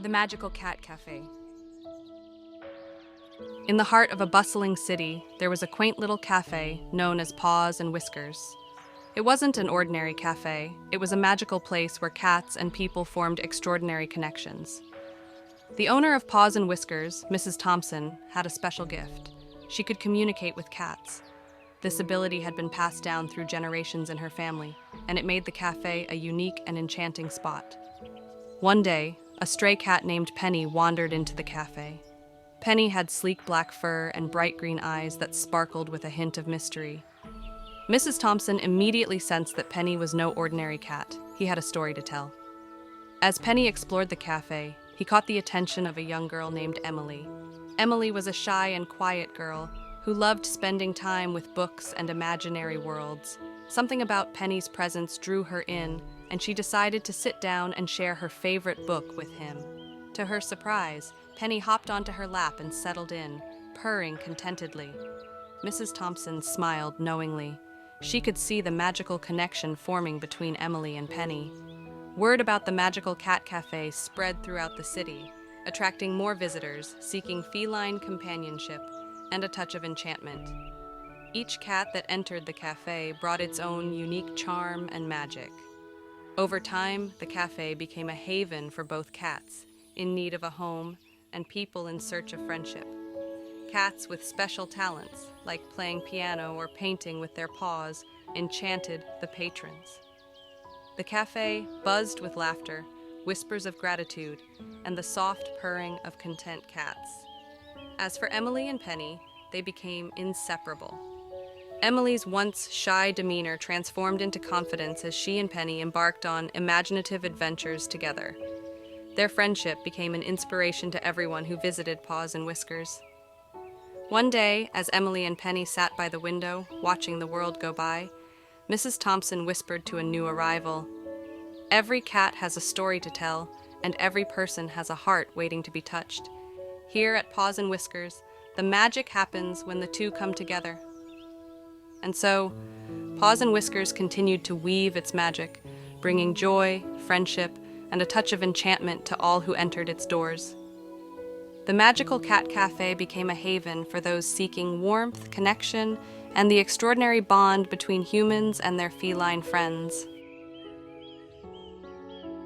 The Magical Cat Cafe. In the heart of a bustling city, there was a quaint little cafe known as Paws and Whiskers. It wasn't an ordinary cafe, it was a magical place where cats and people formed extraordinary connections. The owner of Paws and Whiskers, Mrs. Thompson, had a special gift. She could communicate with cats. This ability had been passed down through generations in her family, and it made the cafe a unique and enchanting spot. One day, a stray cat named Penny wandered into the cafe. Penny had sleek black fur and bright green eyes that sparkled with a hint of mystery. Mrs. Thompson immediately sensed that Penny was no ordinary cat. He had a story to tell. As Penny explored the cafe, he caught the attention of a young girl named Emily. Emily was a shy and quiet girl who loved spending time with books and imaginary worlds. Something about Penny's presence drew her in, and she decided to sit down and share her favorite book with him. To her surprise, Penny hopped onto her lap and settled in, purring contentedly. Mrs. Thompson smiled knowingly. She could see the magical connection forming between Emily and Penny. Word about the Magical Cat Cafe spread throughout the city, attracting more visitors seeking feline companionship and a touch of enchantment. Each cat that entered the cafe brought its own unique charm and magic. Over time, the cafe became a haven for both cats in need of a home and people in search of friendship. Cats with special talents, like playing piano or painting with their paws, enchanted the patrons. The cafe buzzed with laughter, whispers of gratitude, and the soft purring of content cats. As for Emily and Penny, they became inseparable. Emily's once shy demeanor transformed into confidence as she and Penny embarked on imaginative adventures together. Their friendship became an inspiration to everyone who visited Paws and Whiskers. One day, as Emily and Penny sat by the window, watching the world go by, Mrs. Thompson whispered to a new arrival, "Every cat has a story to tell, and every person has a heart waiting to be touched. Here at Paws and Whiskers, the magic happens when the two come together." And so, Paws and Whiskers continued to weave its magic, bringing joy, friendship, and a touch of enchantment to all who entered its doors. The Magical Cat Cafe became a haven for those seeking warmth, connection, and the extraordinary bond between humans and their feline friends.